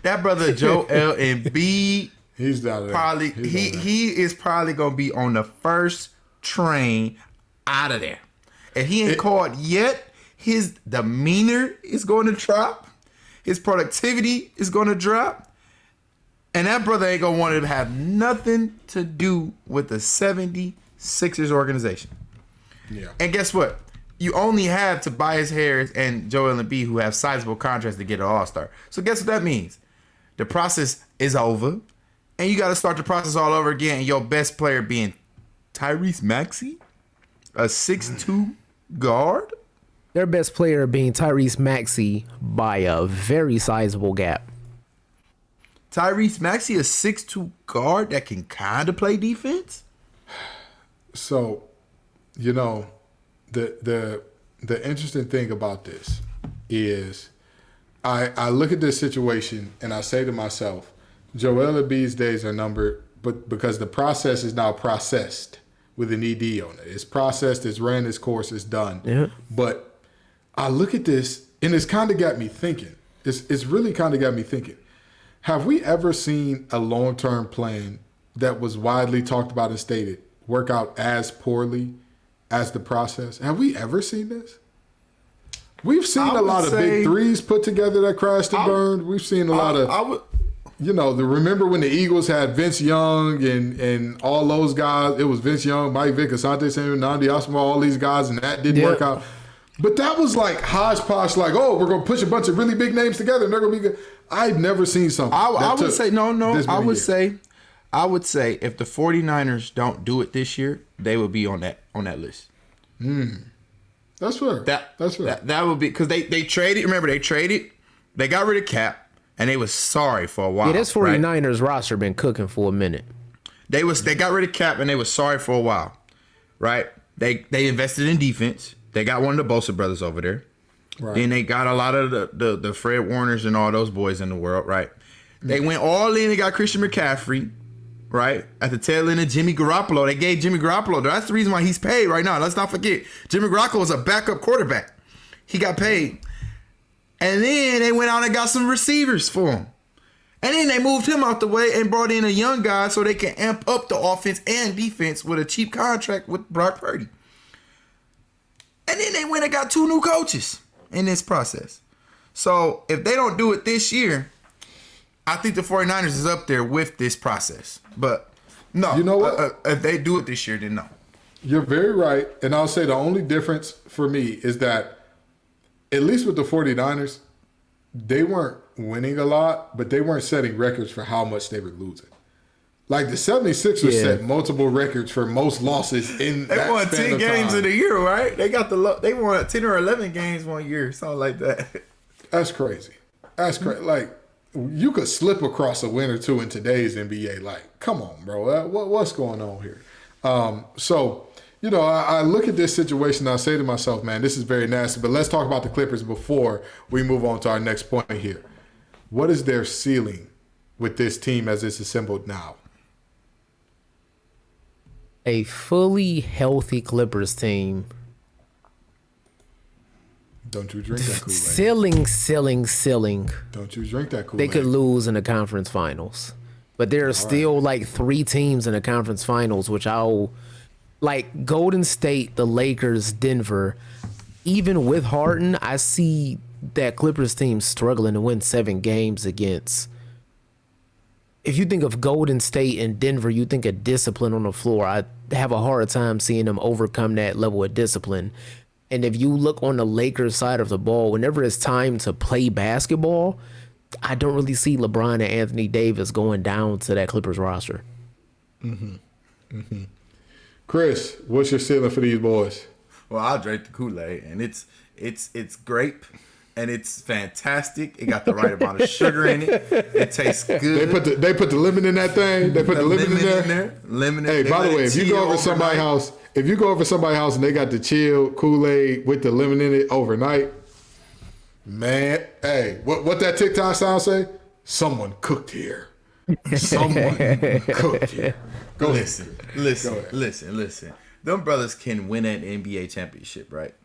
That brother Joel Embiid,
He's down there.
probably he is probably gonna be on the first train out of there. If he ain't caught yet, his demeanor is going to drop, his productivity is going to drop, and that brother ain't gonna want to have nothing to do with the 76ers organization.
Yeah.
And guess what? You only have Tobias Harris and Joel Embiid, who have sizable contracts, to get an All-Star. So guess what that means? The process is over. And you got to start the process all over again. And your best player being Tyrese Maxey, a 6'2" guard.
Their best player being Tyrese Maxey by a very sizable gap.
Tyrese Maxey, a 6'2" guard that can kind of play defense.
So, the interesting thing about this is I look at this situation and I say to myself, Joel Embiid's days are numbered, but because the process is now processed with an ED on it. It's processed, it's ran its course, it's done.
Yeah.
But I look at this and it's kind of got me thinking. It's really kind of got me thinking. Have we ever seen a long-term plan that was widely talked about and stated work out as poorly as the process? Have we ever seen this? We've seen a lot of big threes put together that crashed and burned. We've seen a lot of... remember when the Eagles had Vince Young and all those guys? It was Vince Young, Mike Vick, Asante Samuel, Nnamdi Asomugha, all these guys, and that didn't work out. But that was like hodgepodge, like, oh, we're going to push a bunch of really big names together and they're going to be good. I've never seen something. I would say
if the 49ers don't do it this year, they would be on that list.
That's fair. That's fair.
That would be, because they traded. Remember, they traded. They got rid of Cap. And they was sorry for a while.
Yeah, this 49ers roster been cooking for a minute.
They got rid of Cap and they was sorry for a while, right? They invested in defense. They got one of the Bosa brothers over there. Right. Then they got a lot of the Fred Warners and all those boys in the world, right? They went all in and got Christian McCaffrey, right? At the tail end of Jimmy Garoppolo. They gave Jimmy Garoppolo. That's the reason why he's paid right now. Let's not forget. Jimmy Garoppolo was a backup quarterback. He got paid. And then they went out and got some receivers for him. And then they moved him out the way and brought in a young guy so they can amp up the offense and defense with a cheap contract with Brock Purdy. And then they went and got 2 new coaches in this process. So if they don't do it this year, I think the 49ers is up there with this process. But no,
you know what?
If they do it this year, then no.
You're very right. And I'll say the only difference for me is that at least with the 49ers, they weren't winning a lot, but they weren't setting records for how much they were losing. Like the 76ers set multiple records for most losses in
they
that
won
span
10
of
games
time.
in a year, right? They won 10 or 11 games one year, something like that.
That's crazy. That's crazy. Like, you could slip across a win or two in today's NBA. Like, come on, bro. What's going on here? So, you know, I look at this situation and I say to myself, man, this is very nasty. But let's talk about the Clippers before we move on to our next point here. What is their ceiling with this team as it's assembled now?
A fully healthy Clippers team.
Don't you drink that Kool-Aid.
Ceiling.
Don't you drink that Kool-Aid.
They could lose in the conference finals. But there are still like 3 teams in the conference finals, which like Golden State, the Lakers, Denver. Even with Harden, I see that Clippers team struggling to win 7 games against. If you think of Golden State and Denver, you think of discipline on the floor. I have a hard time seeing them overcome that level of discipline. And if you look on the Lakers side of the ball, whenever it's time to play basketball, I don't really see LeBron and Anthony Davis going down to that Clippers roster.
Chris, what's your ceiling for these boys?
Well, I'll drink the Kool-Aid, and it's grape, and it's fantastic. It got the right amount of sugar in it. It tastes good.
They put the lemon in that thing. They put the lemon in there.
Lemon.
Hey, by the way, if you go over somebody's house, and they got the chilled Kool-Aid with the lemon in it overnight, man, hey, what that TikTok sound say? Someone cooked here. Someone cooked here. Go
listen. Them brothers can win an NBA championship, right?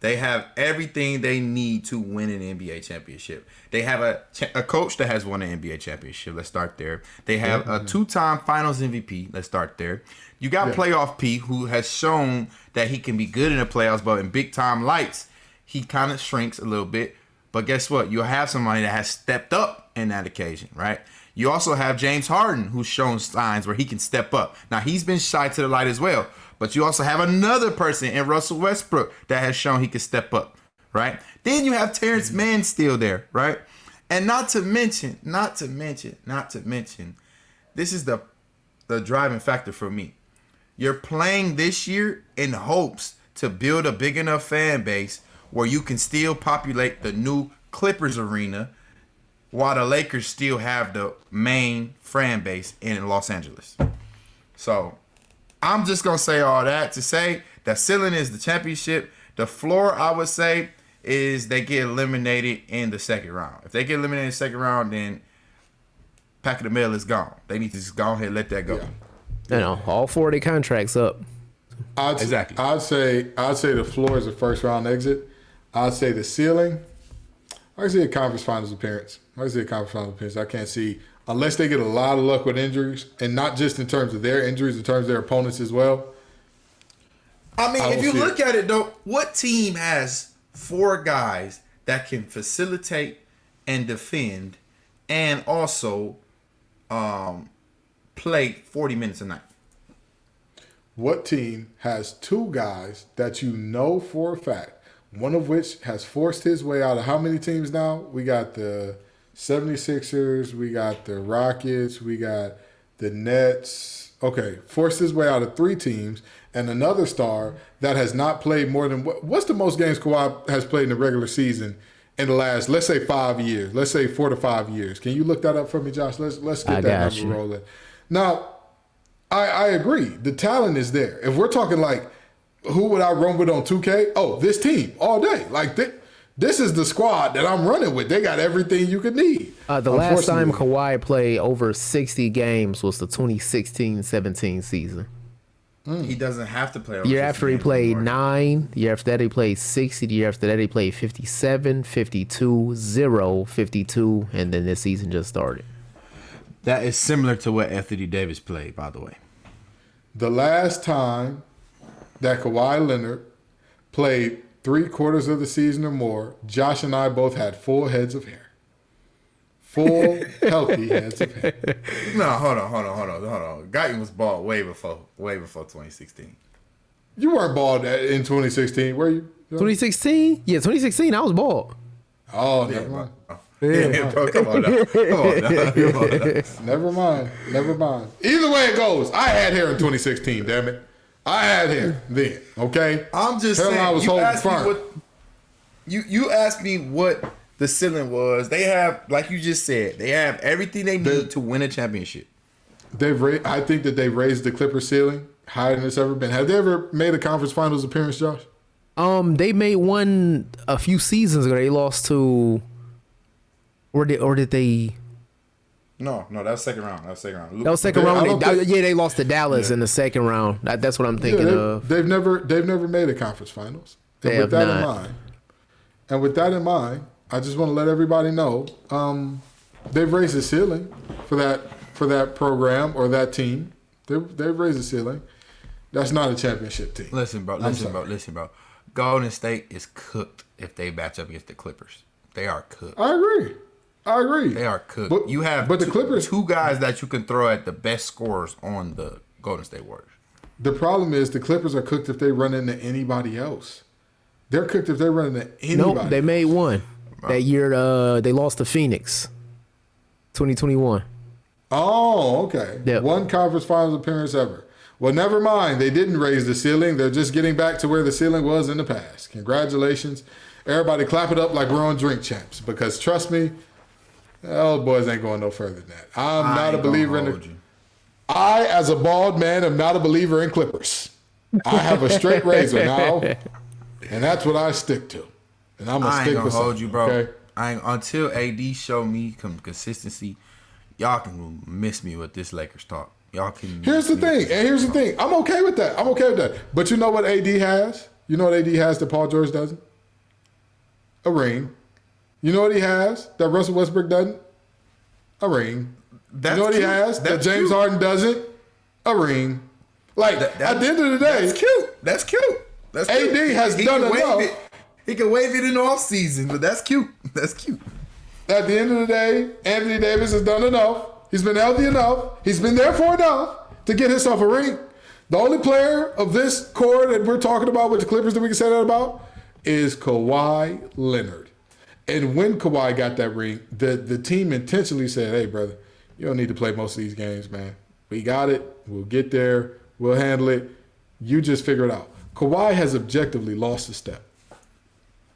They have everything they need to win an NBA championship. They have a coach that has won an NBA championship. Let's start there. They have a 2-time Finals MVP. Let's start there. You got Playoff P, who has shown that he can be good in the playoffs, but in big time lights, he kind of shrinks a little bit. But guess what? You'll have somebody that has stepped up in that occasion, right? You also have James Harden, who's shown signs where he can step up. Now, he's been shy to the light as well. But you also have another person in Russell Westbrook that has shown he can step up, right? Then you have Terrence Mann still there, right? And not to mention, this is the driving factor for me. You're playing this year in hopes to build a big enough fan base where you can still populate the new Clippers arena while the Lakers still have the main fan base in Los Angeles. So I'm just going to say all that to say the ceiling is the championship. The floor, I would say, is they get eliminated in the second round. If they get eliminated in the second round, then Pack of the Mail is gone. They need to just go ahead and let that go.
Yeah. You know, all 4 of their contracts up.
Exactly. I'd say the floor is a first round exit. I'd say the ceiling, I can see a conference finals appearance. I can't see, unless they get a lot of luck with injuries, and not just in terms of their injuries, in terms of their opponents as well.
I mean, if you look at it, though, what team has 4 guys that can facilitate and defend and also play 40 minutes a night?
What team has 2 guys that you know for a fact, one of which has forced his way out of how many teams now? We got the 76ers, we got the Rockets, we got the Nets. Okay, forced his way out of 3 teams, and another star that has not played more than, what's the most games Kawhi has played in the regular season in the last, let's say 5 years, let's say 4 to 5 years. Can you look that up for me, Josh? Let's get that number rolling. Now, I agree. The talent is there. If we're talking like, who would I run with on 2K? Oh, this team all day. Like this is the squad that I'm running with. They got everything you could need.
The last time Kawhi played over 60 games was the 2016-17 season.
He doesn't have to play over
year after he played anymore. 9. The year after that he played 60. The year after that he played 57, 52, 0, 52, and then this season just started.
That is similar to what Anthony Davis played, by the way.
The last time that Kawhi Leonard played 3/4 of the season or more, Josh and I both had full heads of hair. Full, healthy heads of hair.
No, hold on. Guyton was bald way before 2016.
You weren't bald in 2016, were you?
2016? Yeah, 2016, I was bald.
Oh, never mind.
Yeah, bro, come on now.
Never mind. Either way it goes, I had hair in 2016, damn it. I had hair then, okay?
I'm just saying, you asked me what the ceiling was. They have, like you just said, they have everything they need to win a championship.
I think that they've raised the Clippers ceiling higher than it's ever been. Have they ever made a conference finals appearance, Josh?
They made one a few seasons ago. They lost to, or did they?
No, that was second round. That was
second round. They lost to Dallas in the second round. That's what I'm thinking of.
They've never made a conference finals. And with that in mind, I just want to let everybody know they've raised the ceiling for that program or that team. They've raised the ceiling. That's not a championship team.
Listen, bro. Golden State is cooked if they match up against the Clippers. They are cooked.
I agree. They are cooked. But
you have
the Clippers,
two guys that you can throw at the best scorers on the Golden State Warriors.
The problem is the Clippers are cooked if they run into anybody else. They're cooked if they run into anybody.
Nope, they made one. That year they lost to Phoenix. 2021.
Oh, okay.
Yep.
One conference finals appearance ever. Well, never mind. They didn't raise the ceiling. They're just getting back to where the ceiling was in the past. Congratulations. Everybody clap it up like we're on Drink Champs because trust me, old boys ain't going no further than that. I'm not a believer in I, as a bald man, am not a believer in Clippers. I have a straight razor now, and that's what I stick to. And I'm gonna stick with
hold you, bro.
Okay?
Until AD show me consistency, y'all can miss me with this Lakers talk. Y'all can.
Here's the thing. I'm okay with that. But you know what AD has? You know what AD has that Paul George doesn't? A ring. You know what he has that Russell Westbrook doesn't? A ring. You know what he has that James Harden doesn't? A ring. Like, at the end of the day.
That's cute.
AD has done enough.
He can wave it in the offseason, but that's cute.
At the end of the day, Anthony Davis has done enough. He's been healthy enough. He's been there for enough to get himself a ring. The only player of this core that we're talking about with the Clippers that we can say that about is Kawhi Leonard. And when Kawhi got that ring, the team intentionally said, hey, brother, you don't need to play most of these games, man. We got it. We'll get there. We'll handle it. You just figure it out. Kawhi has objectively lost a step.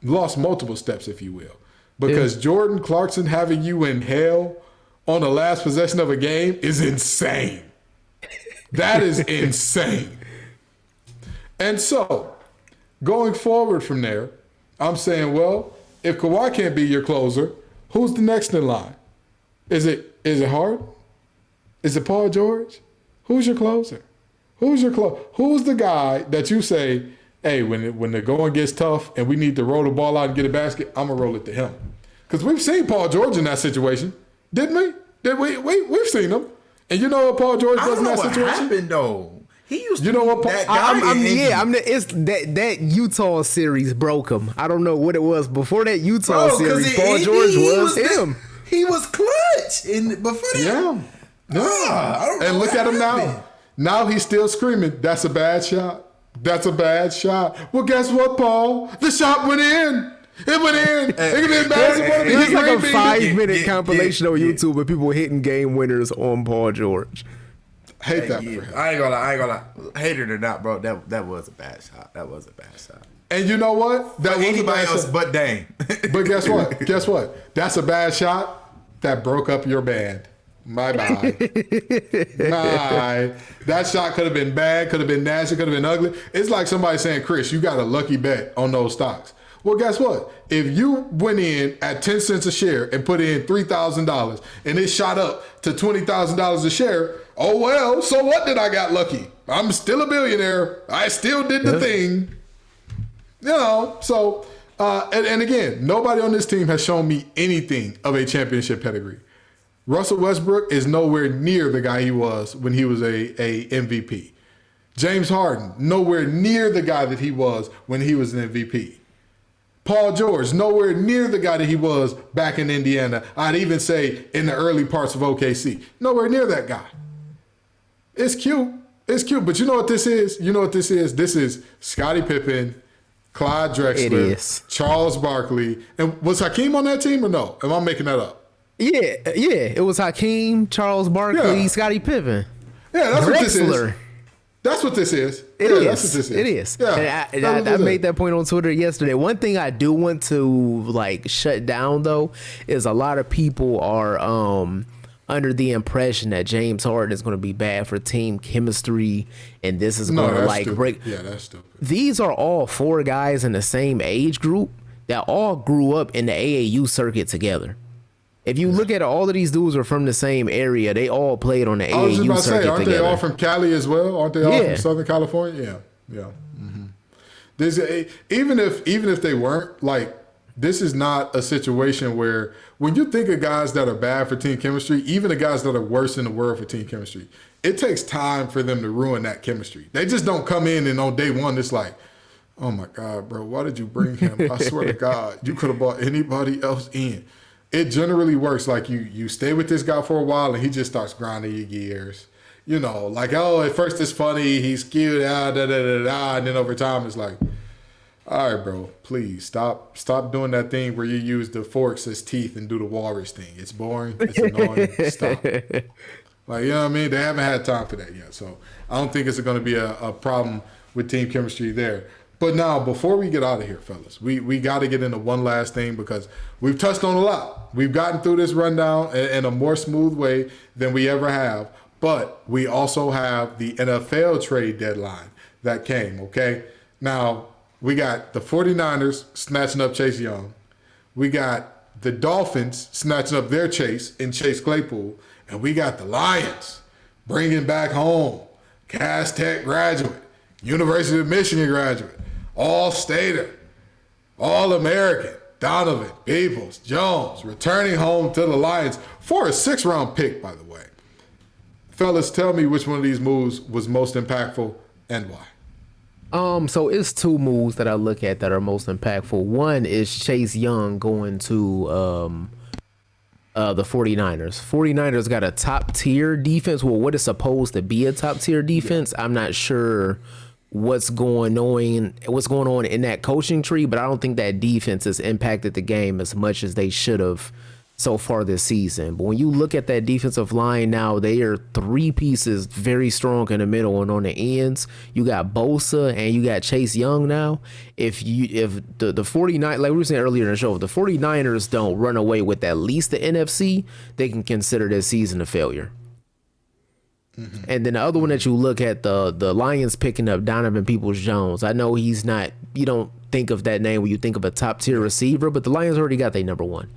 Lost multiple steps, if you will. Because Jordan Clarkson having you in hell on the last possession of a game is insane. That is insane. And so, going forward from there, I'm saying, well, if Kawhi can't be your closer, who's the next in line? Is it Harden? Is it Paul George? Who's your closer? Who's the guy that you say, hey, when the going gets tough and we need to roll the ball out and get a basket, I'm going to roll it to him. Because we've seen Paul George in that situation, didn't we? We've seen him. And you know what Paul George does in that situation?
What happened, though? He used to
that guy. That Utah series broke him. I don't know what it was before that Utah series. Paul George was him.
He was clutch before that.
Yeah. And look at him now. Now he's still screaming, that's a bad shot. That's a bad shot. Well, guess what, Paul? The shot went in. It went in. It could be embarrassing.
It's like a 5-minute compilation on YouTube of people hitting game winners on Paul George.
Hate that for him.
I ain't gonna lie. Hate it or not, bro. That was a bad shot.
And you know what? That was
anybody
a bad
else
shot.
but Dame.
But guess what? That's a bad shot that broke up your band. Bye. That shot could have been bad, could have been nasty, could have been ugly. It's like somebody saying, Chris, you got a lucky bet on those stocks. Well, guess what? If you went in at 10 cents a share and put in $3,000 and it shot up to $20,000 a share, oh, well, so what did I got lucky? I'm still a billionaire. I still did the thing. You know, so, and again, nobody on this team has shown me anything of a championship pedigree. Russell Westbrook is nowhere near the guy he was when he was a MVP. James Harden, nowhere near the guy that he was when he was an MVP. Paul George, nowhere near the guy that he was back in Indiana. I'd even say in the early parts of OKC. Nowhere near that guy. It's cute. But you know what this is? This is Scottie Pippen, Clyde Drexler, Charles Barkley. And was Hakeem on that team or no? Am I making that up?
Yeah. It was Hakeem, Charles Barkley, Scottie Pippen.
Yeah, that's what this is. That's what this is.
It
yeah,
is.
That's what this is.
It is.
Yeah.
And I made that point on Twitter yesterday. One thing I do want to like shut down though is a lot of people are under the impression that James Harden is going to be bad for team chemistry, and this is going to like
stupid.
break.
Yeah, that's stupid.
These are all 4 guys in the same age group that all grew up in the AAU circuit together. If you look at it, all of these dudes are from the same area. They all played on the AAU circuit together. I was just about to say,
aren't they all from Cali as well? Aren't they all from Southern California? Yeah. Mm-hmm. There's even if they weren't, like, this is not a situation where when you think of guys that are bad for team chemistry, even the guys that are worse in the world for team chemistry, it takes time for them to ruin that chemistry. They just don't come in and on day one, it's like, oh my God, bro, why did you bring him? I swear to God, you could have brought anybody else in. It generally works. Like you stay with this guy for a while and he just starts grinding your gears. You know, like, oh, at first it's funny, he's cute, and then over time it's like, all right, bro, please stop doing that thing where you use the forks as teeth and do the walrus thing. It's boring. It's annoying. Stop. Like, you know what I mean? They haven't had time for that yet. So I don't think it's going to be a problem with team chemistry there. But now, before we get out of here, fellas, we got to get into one last thing because we've touched on a lot. We've gotten through this rundown in a more smooth way than we ever have. But we also have the NFL trade deadline that came, okay? Now, we got the 49ers snatching up Chase Young. We got the Dolphins snatching up their Chase in Chase Claypool. And we got the Lions bringing back home Cass Tech graduate, University of Michigan graduate, All-Stater, All-American, Donovan Peoples-Jones, returning home to the Lions for a 6th-round pick, by the way. Fellas, tell me which one of these moves was most impactful and why.
So it's 2 moves that I look at that are most impactful. One is Chase Young going to the 49ers. 49ers got a top-tier defense. Well, what is supposed to be a top-tier defense. I'm not sure what's going on in that coaching tree, but I don't think that defense has impacted the game as much as they should have so far this season. But when you look at that defensive line now, they are 3 pieces very strong in the middle and on the ends. You got Bosa and you got Chase Young now. If the 49, like we were saying earlier in the show, if the 49ers don't run away with at least the NFC, they can consider this season a failure. Mm-hmm. And then the other one that you look at, the Lions picking up Donovan Peoples-Jones. I know he's not, you don't think of that name when you think of a top tier receiver, but the Lions already got their number 1.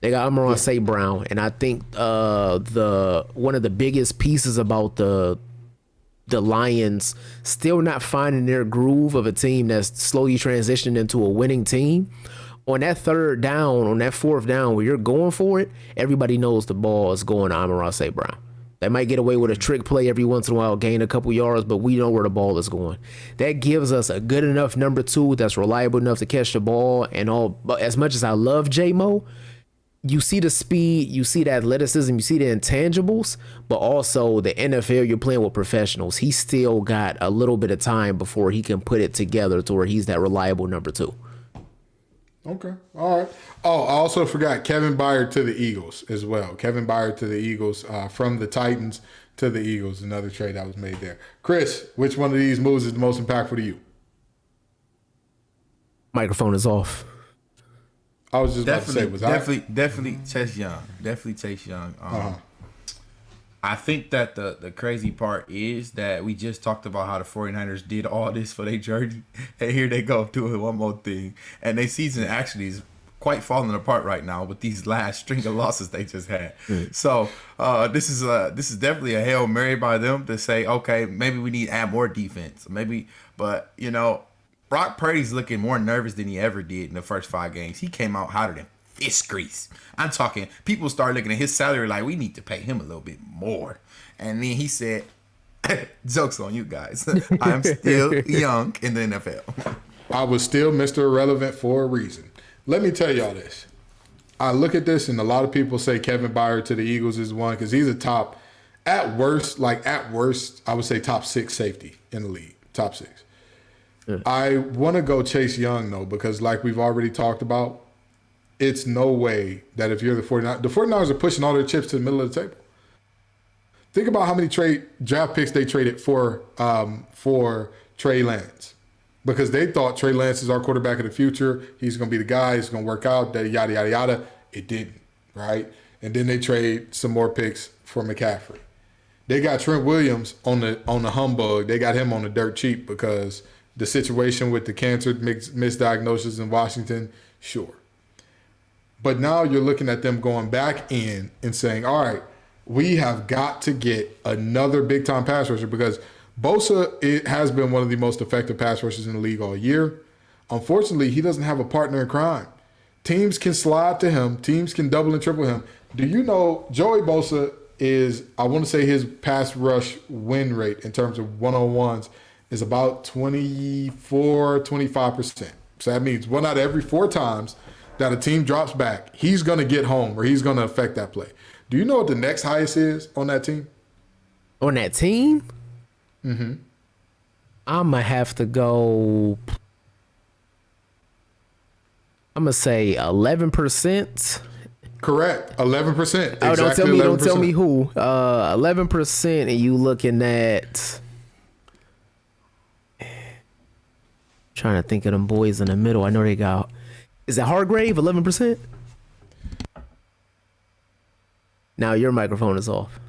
They got Amon St. Brown, and I think one of the biggest pieces about the Lions still not finding their groove of a team that's slowly transitioned into a winning team. On that 3rd down, on that 4th down where you're going for it, everybody knows the ball is going to Amon St. Brown. They might get away with a trick play every once in a while, gain a couple yards, but we know where the ball is going. That gives us a good enough number 2 that's reliable enough to catch the ball. And all, as much as I love J-Mo, you see the speed, you see the athleticism, you see the intangibles, but also the NFL, you're playing with professionals. He's still got a little bit of time before he can put it together to where he's that reliable number 2.
Okay. All right. Oh, I also forgot Kevin Byard to the Eagles as well. Kevin Byard to the Eagles from the Titans to the Eagles, another trade that was made there. Chris, which one of these moves is the most impactful to you?
Microphone is off.
I was just about to say,
definitely Chase Young. Definitely Chase Young. I think that the crazy part is that we just talked about how the 49ers did all this for their journey, and here they go doing one more thing. And their season actually is quite falling apart right now with these last string of losses they just had. So this is definitely a Hail Mary by them to say, okay, maybe we need to add more defense. But you know, Brock Purdy's looking more nervous than he ever did in the first 5 games. He came out hotter than fist grease. I'm talking, people start looking at his salary like, we need to pay him a little bit more. And then he said, joke's on you guys. I'm still young in the NFL.
I was still Mr. Irrelevant for a reason. Let me tell y'all this. I look at this and a lot of people say Kevin Byard to the Eagles is one because he's a top, at worst, I would say top 6 safety in the league. Top 6. Yeah. I want to go Chase Young, though, because like we've already talked about, it's no way that if you're the 49ers are pushing all their chips to the middle of the table. Think about how many draft picks they traded for Trey Lance, because they thought Trey Lance is our quarterback of the future. He's going to be the guy. He's going to work out. Yada yada yada. It didn't, right? And then they trade some more picks for McCaffrey. They got Trent Williams on the humbug. They got him on the dirt cheap because the situation with the cancer misdiagnosis in Washington, sure. But now you're looking at them going back in and saying, all right, we have got to get another big-time pass rusher, because Bosa has been one of the most effective pass rushers in the league all year. Unfortunately, he doesn't have a partner in crime. Teams can slide to him. Teams can double and triple him. Do you know Joey Bosa is, I want to say his pass rush win rate in terms of one-on-ones is about 25%. So that means 1 out of every 4 times that a team drops back, he's going to get home or he's going to affect that play. Do you know what the next highest is on that team?
On that team?
Mm-hmm.
I'm going to have to go, I'm going to say 11%.
Correct. 11%.
Oh,
Exactly
don't tell me who. 11%, and you looking at, trying to think of them boys in the middle. I know they got, is it Hargrave, 11%? Now your microphone is off.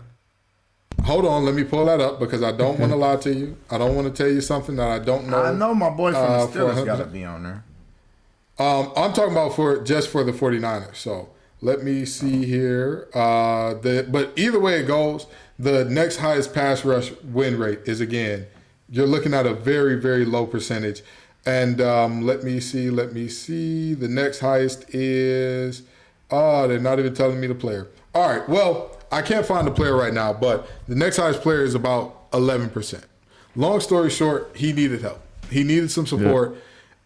Hold on, let me pull that up because I don't want to lie to you. I don't want to tell you something that I don't know.
I know my boy from the Steelers got to be on there.
I'm talking about just for the 49ers. So let me see here. But either way it goes, the next highest pass rush win rate is, again, you're looking at a very, very low percentage. And let me see. The next highest is, they're not even telling me the player. All right, well, I can't find the player right now, but the next highest player is about 11%. Long story short, he needed help. He needed some support. Yeah.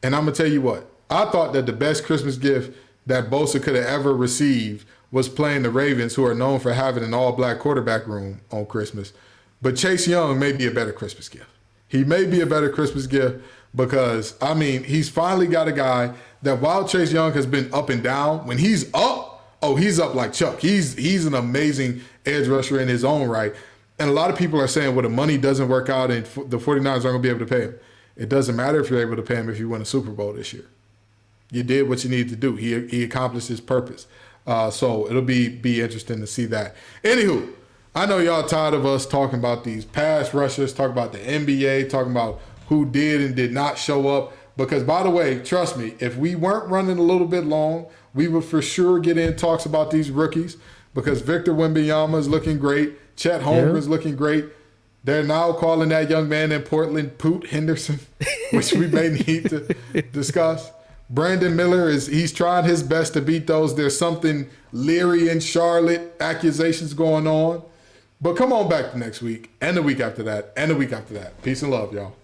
And I'm going to tell you what, I thought that the best Christmas gift that Bosa could have ever received was playing the Ravens, who are known for having an all-black quarterback room on Christmas. But Chase Young may be a better Christmas gift. He may be a better Christmas gift because, I mean, he's finally got a guy that, while Chase Young has been up and down, when he's up, he's up like Chuck. He's an amazing edge rusher in his own right. And a lot of people are saying, well, the money doesn't work out and the 49ers aren't going to be able to pay him. It doesn't matter if you're able to pay him if you win a Super Bowl this year. You did what you needed to do. He accomplished his purpose. So it'll be interesting to see that. Anywho, I know y'all tired of us talking about these pass rushers, talking about the NBA, talking about who did and did not show up. Because, by the way, trust me, if we weren't running a little bit long, we would for sure get in talks about these rookies, because Victor Wembanyama is looking great. Chet Holmgren is looking great. They're now calling that young man in Portland Poot Henderson, which we may need to discuss. Brandon Miller, he's trying his best to beat those. There's something leery in Charlotte, accusations going on. But come on back next week and the week after that and the week after that. Peace and love, y'all.